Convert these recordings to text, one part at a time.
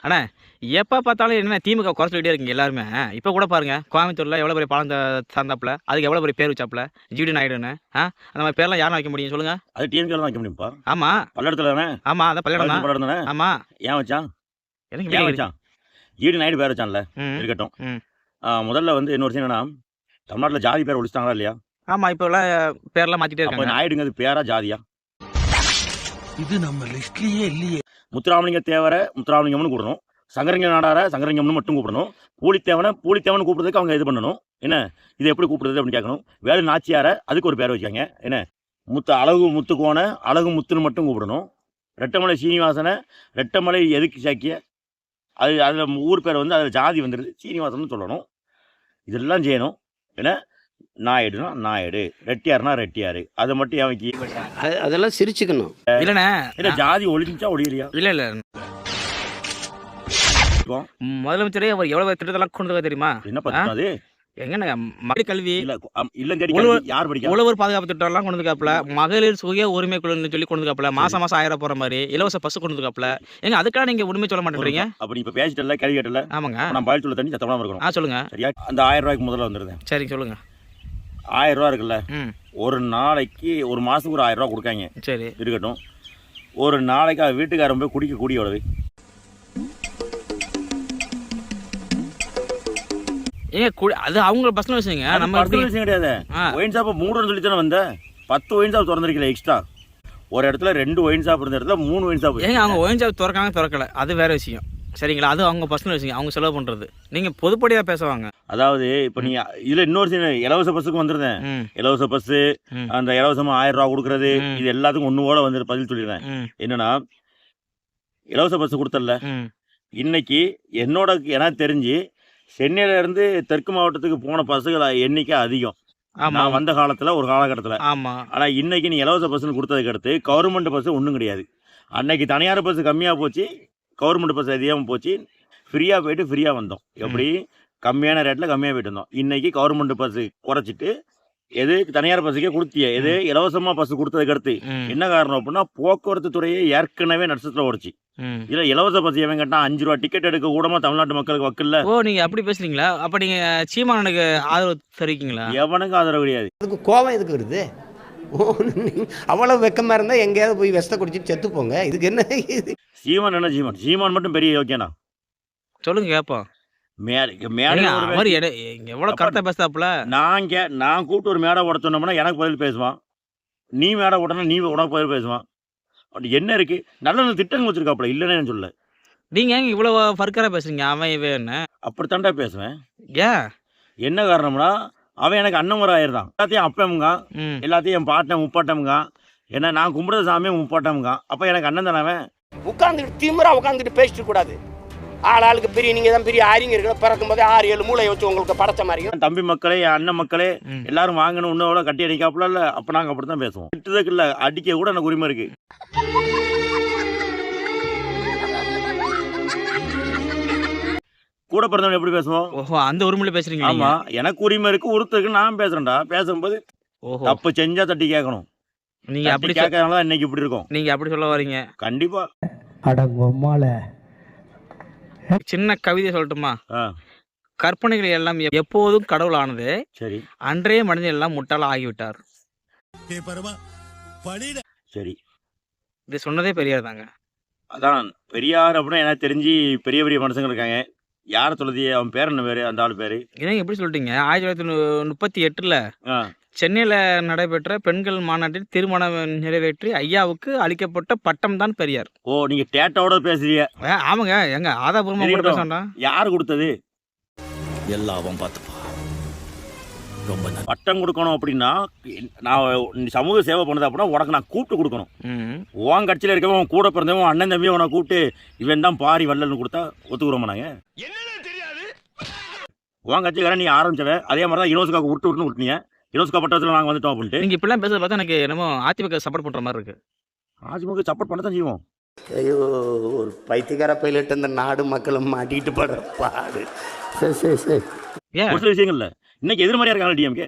அண்ணா எப்போ பார்த்தாலும் என்ன திமுக குறை சொல்லிட்டே இருக்கீங்க எல்லாருமே. இப்போ கூட பாருங்க கோயம்புத்தூரில் எவ்வளோ பெரிய பாலம் சார்ந்தாப்புல, அதுக்கு எவ்வளோ பெரிய பேர் வச்சாப்புல ஜிடி நாயுடுன்னு. அந்த மாதிரி பேர்லாம் யாரும் வைக்க முடியும் சொல்லுங்க? அது டிஎம்கே தான் வைக்க முடியும்ப்பா. ஆமாம் பல்லடத்துல தானே? ஆமாம் அதான் பல்லடம் தான். பல்லடம் தானே? ஆமாம் ஏன் வச்சான்? எனக்கு ஏன் வச்சான்? ஜிடி நாயுடு பேர் வச்சான்ல, இருக்கட்டும். முதல்ல வந்து இன்னொரு விஷயம் என்னன்னா, தமிழ்நாட்டில் ஜாதி பேர் ஒழிச்சிட்டாங்களா இல்லையா? ஆமாம் இப்போ எல்லாம் பேர்லாம் மாற்றிட்டே அப்போ இருக்காங்க. நாயுடுங்கிறது பேரா ஜாதியா? இது நம்ம லிஸ்ட்லயே இல்லையே. முத்துராமலிங்க தேவரை முத்துராமலிங்கம்னு கூப்பிடணும், சங்கரங்க நாடார சங்கரங்கம்னு மட்டும் கூப்பிடணும், பூலித்தேவனை பூலித்தேவன் கூப்பிடுறதுக்கு அவங்க இது பண்ணணும். என்ன இது எப்படி கூப்பிடுறது அப்படின்னு கேட்கணும். வேலு நாச்சியாரை அதுக்கு ஒரு பேர் வச்சாங்க. என்ன அழகு முத்துக்கோனை அழகு முத்துன்னு மட்டும் கூப்பிடணும். ரெட்டமலை சீனிவாசனை ரெட்டமலை எதுக்கு சாக்கிய அதில் ஊர் பேர் வந்து அதில் ஜாதி வந்துடுது, சீனிவாசன் சொல்லணும். இதெல்லாம் செய்யணும். ஏன்னா நாயுடுனா நாயுடு, ரெட்டியார்னா ரெட்டியாரு, அதை மட்டும் ஏன் வைக்க? அதெல்லாம் சிரிச்சுக்கணும். இல்லைண்ணே இல்லை ஜாதி ஒழிஞ்சா ஒழியலையா? இல்லை இல்லை முதலமைச்சரே அவர் எவ்வளோ திட்டத்தெல்லாம் கொண்டு வர தெரியுமா? என்ன பார்த்தா அது எங்கண்ணா மக்கள் கல்வி இல்லங்கடி யார் படிக்க உழவர் பாதுகாப்பு திட்டம்லாம் கொண்டு வந்துக்காப்புல, மகளிர் சுய உரிமை குழுன்னு சொல்லி கொண்டு வந்துக்காப்புல, மாசம் 1000 போற மாதிரி இலவச பஸ் கொண்டு வந்துக்காப்புல. எங்க அதுக்காக நீங்க உண்மை சொல்ல மாட்டேன்றீங்க? அப்ப இப்ப பேசிட்டல கேள்வி கேட்டல. ஆமாங்க நான் பதில் சொல்ல தண்ணி சத்தமா இருக்கணும். சொல்லுங்க. சரியா? அந்த 1000 ரூபாய்க்கு முதல்ல வந்துருது. சரி சொல்லுங்க. 1000 ரூபா இருக்குல்ல, ஒரு நாளைக்கு ஒரு மாசத்துக்கு ஒரு 1000 ரூபா கொடுக்காங்க. சரி இருக்கட்டும். ஒரு நாளைக்கு வீட்டுக்காரன் போய் குடிக்க கூடிய உடவை ஏங்க அது அவங்க பர்சனல் விஷயங்க, நம்ம பர்சனல் விஷயம் கிடையாது. ஒயின் ஷாப் 3 சொல்லி தானே வந்த, 10 ஒயின் ஷாப் திறந்திருக்கல எக்ஸ்ட்ரா. ஒரு இடத்துல 2 ஒயின் ஷாப் இருந்த இடத்துல 3 ஒயின் ஷாப். ஏங்க அவங்க ஒயின் ஷாப் திறக்கல, அது வேற விஷயம். சரிங்களா? அது அவங்க பர்சனல் விஷயம், அவங்க செலவு பண்றது. நீங்க பொதுப்படியா பேசுவாங்க. அதாவது இப்ப நீ இதுல இன்னொரு இலவச பஸ்ஸுக்கு வந்துருந்தேன். இலவச பஸ், அந்த இலவசமா 1000 ரூபா கொடுக்கறது, இது எல்லாத்துக்கும் ஒண்ணு போல வந்து பதில் சொல்லிடுறேன். என்னன்னா இலவச பஸ் கொடுத்தல, இன்னைக்கு என்னோட எனக்கு தெரிஞ்சு சென்னையில இருந்து தெற்கு மாவட்டத்துக்கு போன பஸ்ஸுகள் எண்ணிக்கை அதிகம். நான் வந்த காலத்துல ஒரு காலகட்டத்துல. ஆனா இன்னைக்கு நீ இலவச பஸ்ன்னு கொடுத்ததுக்கு அடுத்து கவர்மெண்ட் பஸ் ஒன்றும் கிடையாது. அன்னைக்கு தனியார் பஸ் கம்மியா போச்சு, கவர்மெண்ட் பஸ் அதிகமாக போச்சு. ஃப்ரீயா போயிட்டு ஃப்ரீயா வந்தோம். எப்படி கம்மியான ரேட்ல கம்மியா போயிட்டு வந்தோம். இன்னைக்கு கவர்மெண்ட் பஸ் குறைச்சிட்டு எது தனியார் பஸ்ஸுக்கே கொடுத்திய, எது இலவசமா பஸ் கொடுத்ததுக்கு அடுத்து என்ன காரணம் அப்படின்னா, போக்குவரத்து துறையே ஏற்கனவே நஷ்டத்துல ஓடிச்சு. இல்ல இலவச பஸ் எவன் கேட்டா 5 ரூபா டிக்கெட் எடுக்க கூடமா தமிழ்நாட்டு மக்களுக்கு வக்கில்ல. ஓ நீங்க அப்படி பேசுறீங்களா? அப்ப நீங்க சீமானுக்கு ஆதரவு தெரிவிக்கீங்களா? எவனுக்கு ஆதரவு கிடையாது. அதுக்கு கோபம் எதுக்கு வருது? அவ்வளவு வெக்கமா இருந்தா எங்கேயாவது போய் வெஸ்த குடிச்சிட்டு செத்து போங்க. இதுக்கு என்ன? சீமான் என்ன சீமான் மட்டும் பெரிய யோக்கியனா? சொல்லுங்க கேப்போம். எவ்வளவு கரெக்டா பேசாப்புல. நான் கூப்பிட்டு ஒரு மேடை ஓட சொன்னோம்னா எனக்கு பதில் பேசுவான், நீ மேடை ஓடனா நீ உனக்கு பதில் பேசுவான். அப்படி என்ன இருக்கு? நல்ல நல்ல திட்டங்கள் வச்சிருக்காப்புல, இல்லைன்னு சொல்ல. நீங்க ஏங்க இவ்வளவு ஃபர்க்கரா பேசுறீங்க? அவன் இவன் என்ன அப்படித்தாண்டா பேசுவேன். ஏன் என்ன காரணம்னா, அவன் எனக்கு அண்ணன் முறை ஆயிருந்தான். எல்லாத்தையும் அப்பமுங்க, எல்லாத்தையும் என் பாட்டன் முப்பாட்டமுங்க. ஏன்னா நான் கும்பிடுற சாமியை முப்பாட்டமுங்க. அப்ப எனக்கு அண்ணன் தானே. அவன் உட்காந்துக்கிட்டு திமிரா உட்காந்துட்டு பேசிட்டு கூடாது. ஆளுக்கு பெரிய நீங்க தான் பெரிய அறிஞர்கள், பிறக்கும் போதே 6-7 மூளை வச்சு உங்களுக்கு படைச்ச மாதிரி. தம்பி மக்களே, அண்ணன் மக்களே எல்லாரும் வாங்கணும், இன்னும் கட்டி அடிக்காப்புல இல்ல. அப்ப நாங்க அப்படித்தான் பேசுவோம். திட்டுறதுக்கு இல்ல, அடிக்க கூட எனக்கு உரிமை இருக்கு. கூட பிறந்தவன் எப்படி பேசுவோம்? ஓஹோ அந்த உரிமையில பேசுறீங்க? ஆமா, எனக்கு உரிமை இருக்கு, ஒருத்தருக்கு நான் பேசுறேன்டா. பேசும்போது தப்பு செஞ்சா தட்டி கேட்கணும். நீங்க அப்படி கேட்கறதுனால இன்னைக்கு இப்படி இருக்கும். நீங்க அப்படி சொல்ல வரீங்க? கண்டிப்பா. சின்ன கவிதை சொல்லட்டுமா? கற்பனைகள் எல்லாம் எப்போதும் கடவுள் ஆனது, சரி அன்றைய மனிதன் எல்லாம் முட்டாள ஆகிவிட்டார். சரி, இது சொன்னதே பெரியார் தாங்க. அதான் பெரியார் அப்படின்னா எனக்கு தெரிஞ்சு பெரிய பெரிய மனுஷங்க இருக்காங்க. யார சொல்லுது? அவன் பேர் என்ன பேரு? அந்த ஆளு பேரு ஏன் எப்படி சொல்லிட்டீங்க? 1938 சென்னையில நடைபெற்ற பெண்கள் மாநாட்டில் திருமணம் நிறைவேற்றி ஐயாவுக்கு அளிக்கப்பட்ட பட்டம் தான் பெரியார். ஓ நீங்க டேட்டாவோட பேசுறீங்க? ஆமாங்க. எங்க ஆதாபூர்வமா கூட பேசண்டா. யாரு கொடுத்தது? எல்லாவும் பார்த்துப்பா. ரொம்ப பட்டம் கொடுக்கணும் அப்படின்னா, நான் சமூக சேவை பண்ணது அப்படின்னா உனக்கு நான் கூப்பிட்டு கொடுக்கணும். உன் கட்சியில இருக்கவன் கூட பிறந்தவன் அண்ணன் தம்பி உனக்கு கூப்பிட்டு இவன் தான் பாரி வல்லல்னு கொடுத்தா ஒத்துக்குறோமா? நாங்க உன் கட்சிக்காரன் நீ ஆரம்பிச்சவன், அதே மாதிரி தான் யூனிவர்சிட்டி உருட்டு விட்டுனீங்க. யூனிவர்சிட்டி பட்டத்தில் நாங்கள் வந்துட்டோம் அப்படின்ட்டு நீங்க இப்படிலாம் பேசுறத பார்த்தா எனக்கு என்னமோ அதிமுக சப்போர்ட் பண்ற மாதிரி இருக்கு. அதிமுக சப்போர்ட் பண்ண தான் செய்வோம். ஐயோ, ஒரு பைத்தியக்கார பைலட் இந்த நாடு மக்களும் மாட்டிட்டு படுற பாடு. சரி சரி சரி. ஒரு சில விஷயங்கள்ல இன்னைக்கு எதிர்மறையா இருக்காங்க டிஎம்கே.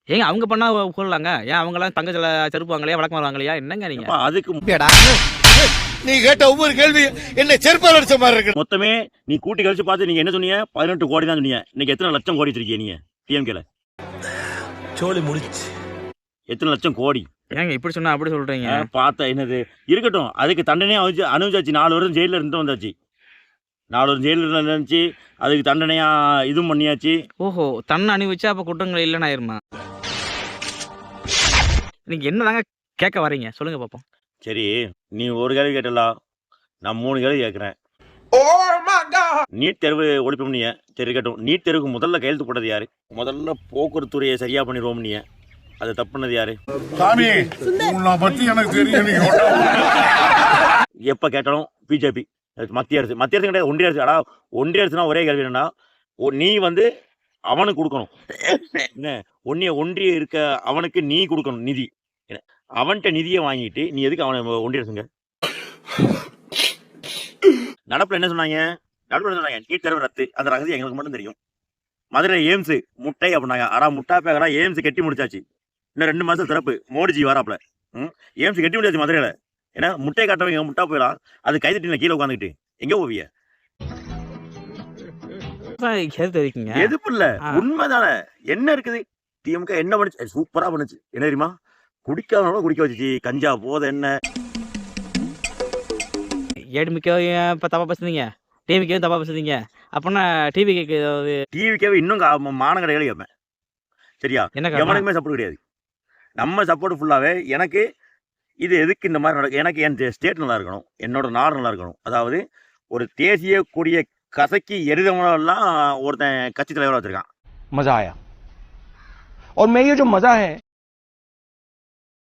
ஏங்க அவங்க பண்ணா சொல்லலாங்க? ஏன் அவங்க எல்லாம் தங்க செருப்பாங்களே வழக்கம் வருவாங்களையா? என்னங்க நீங்க அதுக்கு நீ கேட்ட ஒவ்வொரு கேள்வி என்ன செருப்பால் அடிச்ச மாதிரி இருக்கு. மொத்தமே நீ கூட்டி கழிச்சு பார்த்து நீங்க என்ன சொன்னீங்க? 18 கோடி தான் சொன்னீங்க. இன்னைக்கு எத்தனை லட்சம் கோடி வச்சிருக்கீங்க நீங்க டிஎம்கேல? சோலி முடிச்சு. எத்தனை லட்சம் கோடி? ஏங்க இப்படி சொன்னா அப்படி சொல்றீங்க? பார்த்தா என்னது இருக்கட்டும், அதுக்கு தண்டனையா அனுபவிச்சாச்சு. 4 வருஷம் ஜெயிலில் இருந்து வந்தாச்சு. 4 வருஷம் ஜெயிலில் இருந்துச்சு, அதுக்கு தண்டனையா இதுவும் பண்ணியாச்சு. ஓஹோ, தன்னை அணிவிச்சா அப்ப குற்றங்கள் இல்லைன்னு ஆயிருமா? நீங்க என்னதாங்க கேட்க வரீங்க சொல்லுங்க பாப்போம். சரி, நீ ஒரு கேள்வி கேட்டலா, நான் 3 கேள்வி கேட்குறேன். நீட் தேர்வு ஒழிப்போம் நீ. சரி இருக்கட்டும், நீட் தேர்வுக்கு முதல்ல கையெழுத்து போட்டது யாரு? முதல்ல போக்குவரத்துறையை சரியா பண்ணிடுவோம் நீ. அது தப்புனது யாரு? சாமி உன்னை பத்தி எனக்கு தெரியும். எப்ப கேட்டாலும் பிஜேபி, மத்திய அரசு. மத்திய அரசு கிடையாது, ஒன்றிய அரசு. அடா, ஒன்றிய அரசுனா ஒரே கேள்வி என்னன்னா, நீ வந்து அவனுக்கு கொடுக்கணும். என்ன ஒன்றிய இருக்க அவனுக்கு நீ கொடுக்கணும் நிதி. அவன்கிட்ட நிதியை வாங்கிட்டு நீ எதுக்கு அவனை ஒன்றிய அரசுங்க? நடப்புல என்ன சொன்னாங்க? நீட் தேர்வு ரத்து. அந்த ரகசியம் எங்களுக்கு மட்டும் தெரியும். மதுரை எய்ம்ஸ் முட்டை அப்படின்னாங்க. ஆனா முட்டா பேக்கரா எய்ம்ஸ் கட்டி முடிச்சாச்சு. இன்னும் 2 மாசம் சிறப்பு. மோடிஜி வராப்புல எய்ம்ஸ் கட்டி முடிச்சாச்சு மதுரையில. ஏன்னா முட்டை காட்டவங்க முட்டா போயிடலாம். அது கைதட்டின கீழே உட்காந்துக்கிட்டு எங்க போவிய? எதுப்பு இல்ல, உண்மைதானே. என்ன இருக்குது? திமுக என்ன பண்ணுச்சு? சூப்பரா பண்ணுச்சு. என்ன தெரியுமா? குடிக்காதவங்க குடிக்க வச்சுச்சு. கஞ்சா போத என்ன ஏடிமிக்கோ இப்போ தப்பா பேசுறீங்க, டிவிக்கே தப்பா பேசுறீங்க. அப்படின்னா டிவிக்கு ஏதாவது டிவிக்கே இன்னும் மானம் கிடையாது கேட்பேன். சரியா? என்ன எவனுக்குமே சப்போர்ட் கிடையாது. நம்ம சப்போர்ட் ஃபுல்லாவே எனக்கு இது எதுக்கு இந்த மாதிரி நடக்கும்? எனக்கு என் ஸ்டேட் நல்லா இருக்கணும், என்னோட நாடு நல்லா இருக்கணும். அதாவது ஒரு தேசிய கொடிய கசக்கி எரிதவனெல்லாம் ஒருத்தன் கட்சி தலைவராக வச்சிருக்கான். मजा आया और मैं ये जो मजा है